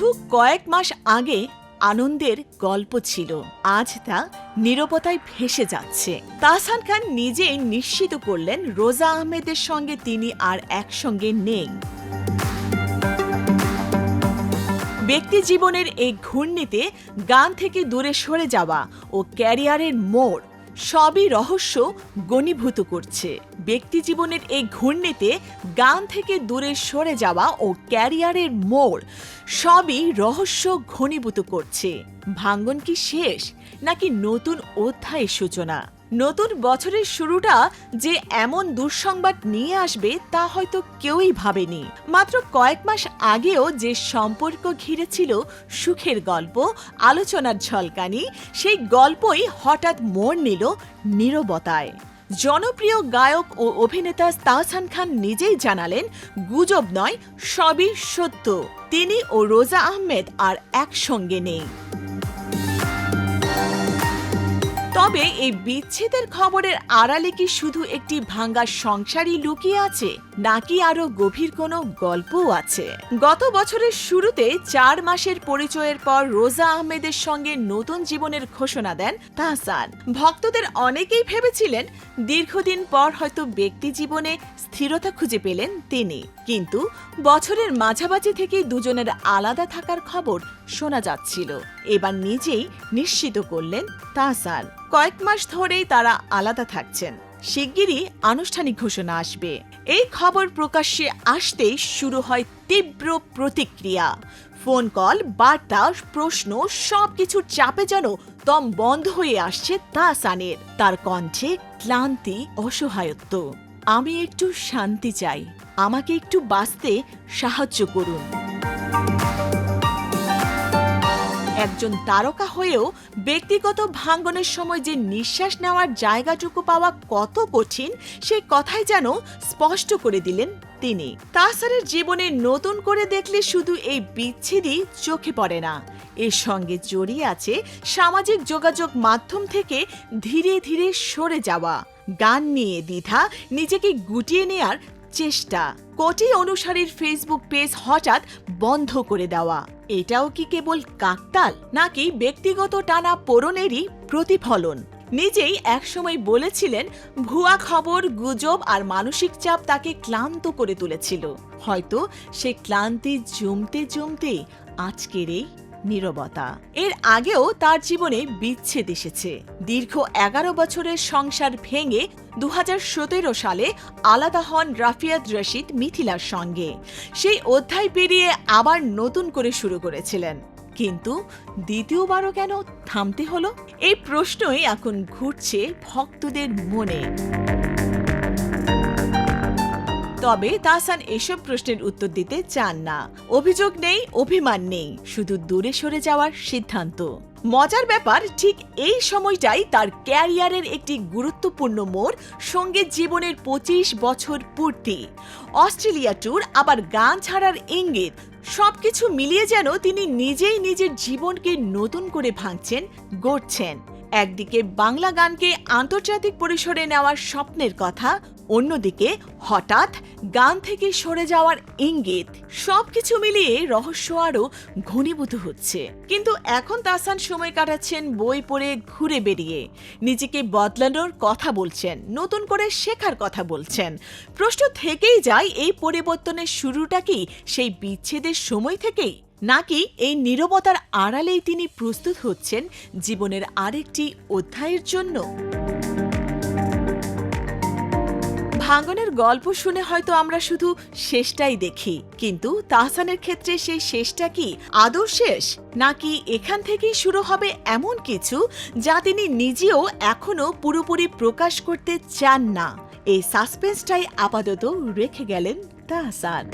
শুধু কয়েক মাস আগে আনন্দের গল্প ছিল, আজ তা নীরবতায় ভেসে যাচ্ছে। তাহসান খান নিজেই নিশ্চিত করলেন রোজা আহমেদের সঙ্গে তিনি আর একসঙ্গে নেই। ব্যক্তি জীবনের এই ঘূর্ণিতে গান থেকে দূরে সরে যাওয়া ও ক্যারিয়ারের মোড় সবই রহস্য ঘনীভূত করছে। ব্যক্তি জীবনের এই ঘূর্ণিতে গান থেকে দূরে সরে যাওয়া ও ক্যারিয়ারের মোড় সবই রহস্য ঘনীভূত করছে। ভাঙ্গন কি শেষ, নাকি নতুন অধ্যায়ের সূচনা? নতুন বছরের শুরুটা যে এমন দুঃসংবাদ নিয়ে আসবে তা হয়তো কেউই ভাবেনি। মাত্র কয়েক মাস আগেও যে সম্পর্ক ঘিরে ছিল সুখের গল্প, আলোচনার ঝলকানি, সেই গল্পই হঠাৎ মোড় নিল নীরবতায়। জনপ্রিয় গায়ক ও অভিনেতা তাহসান খান নিজেই জানালেন, গুজব নয়, সবই সত্য। তিনি ও রোজা আহমেদ আর একসঙ্গে নেই। তবে এই বিচ্ছেদের খবরের আড়ালে কি শুধু একটি ভাঙা সংসারই লুকিয়ে আছে, নাকি আরো গভীর কোনো গল্পও আছে? গত বছরের শুরুতে 4 মাসের পরিচয়ের পর রোজা আহমেদের সঙ্গে নতুন জীবনের ঘোষণা দেন তাহসান। ভক্তদের অনেকেই ভেবেছিলেন দীর্ঘদিন পর হয়তো ব্যক্তি জীবনে স্থিরতা খুঁজে পেলেন তিনি, কিন্তু বছরের মাঝামাঝি থেকেই দুজনের আলাদা থাকার খবর শোনা যাচ্ছিল। এবার নিজেই নিশ্চিত করলেন তাহসান, কয়েক মাস ধরেই তারা আলাদা থাকছেন। শিগগিরই আনুষ্ঠানিক ঘোষণা আসবে। এই খবর প্রকাশ্যে আসতেই শুরু হয় তীব্র প্রতিক্রিয়া। ফোন কল, বার্তা, প্রশ্ন সবকিছুর চাপে যেন দম বন্ধ হয়ে আসছে তাহসানের। তার কণ্ঠে ক্লান্তি, অসহায়ত্ব। আমি একটু শান্তি চাই, আমাকে একটু বাঁচতে সাহায্য করুন। একজন তারকা হয়েও ব্যক্তিগত ভাঙ্গনের সময় যে নিঃশ্বাস নেওয়ার জায়গাটুকু পাওয়া কত কঠিন, সেই কথাই যেন স্পষ্ট করে দিলেন তিনি। তাহসানের জীবনে নতুন করে দেখলে শুধু এই বিচ্ছেদই চোখে পড়ে না, এর সঙ্গে জড়িয়ে আছে সামাজিক যোগাযোগ মাধ্যম থেকে ধীরে ধীরে সরে যাওয়া, গান নিয়ে দ্বিধা, নিজেকে গুটিয়ে নেয়ার চেষ্টা, কোটি অনুসারীর ফেসবুক পেজ হঠাৎ বন্ধ করে দেওয়া। এটাও কি কেবল কাকতাল, নাকি ব্যক্তিগত টানা পোড়েনেরই প্রতিফলন? নিজেই একসময় বলেছিলেন, ভুয়া খবর, গুজব আর মানসিক চাপ তাকে ক্লান্ত করে তুলেছিল। হয়তো সে ক্লান্তি জমতে জমতে আজকের এই নীরবতা। এর আগেও তার জীবনে বিচ্ছেদ এসেছে। দীর্ঘ 11 বছরের সংসার ভেঙে 2017 সালে আলাদা হন রাফিয়াত রশিদ মিথিলার সঙ্গে। সেই অধ্যায় পেরিয়ে আবার নতুন করে শুরু করেছিলেন, কিন্তু দ্বিতীয়বারও কেন থামতে হলো? এই প্রশ্নই এখন ঘুরছে ভক্তদের মনে। তবে তাহসান এসব প্রশ্নের উত্তর দিতে চান না। অভিযোগ নেই, অভিমান নেই, শুধু দূরে সরে যাওয়ার সিদ্ধান্ত। মজার ব্যাপার, ঠিক এই সময়টাই তার ক্যারিয়ারের একটি গুরুত্বপূর্ণ মোড়, সঙ্গীত জীবনের 25 বছর পূর্তি, অস্ট্রেলিয়া ট্যুর, আবার গান ছাড়ার ইঙ্গিত। সবকিছু মিলিয়ে যেন তিনি নিজেই নিজের জীবনকে নতুন করে ভাঙছেন, গড়ছেন। একদিকে বাংলা গানকে আন্তর্জাতিক পরিসরে নেওয়ার স্বপ্নের কথা, অন্যদিকে হঠাৎ গান থেকে সরে যাওয়ার ইঙ্গিত। সবকিছু মিলিয়ে রহস্য আরও ঘনীভূত হচ্ছে। কিন্তু এখন তাহসান সময় কাটাচ্ছেন বই পড়ে, ঘুরে বেরিয়ে, নিজেকে বদলানোর কথা বলছেন, নতুন করে শেখার কথা বলছেন। প্রশ্ন থেকেই যায়, এই পরিবর্তনের শুরুটা কি সেই বিচ্ছেদের সময় থেকেই, নাকি এই নীরবতার আড়ালেই তিনি প্রস্তুত হচ্ছেন জীবনের আরেকটি অধ্যায়ের জন্য? ভাঙ্গনের গল্প শুনে হয়তো আমরা শুধু শেষটাই দেখি, কিন্তু তাহসানের ক্ষেত্রে সেই শেষটা কি আদৌ শেষ, নাকি এখান থেকেই শুরু হবে এমন কিছু যা তিনি নিজেও এখনো পুরোপুরি প্রকাশ করতে চান না? এই সাসপেন্সটাই আপাতত রেখে গেলেন তাহসান।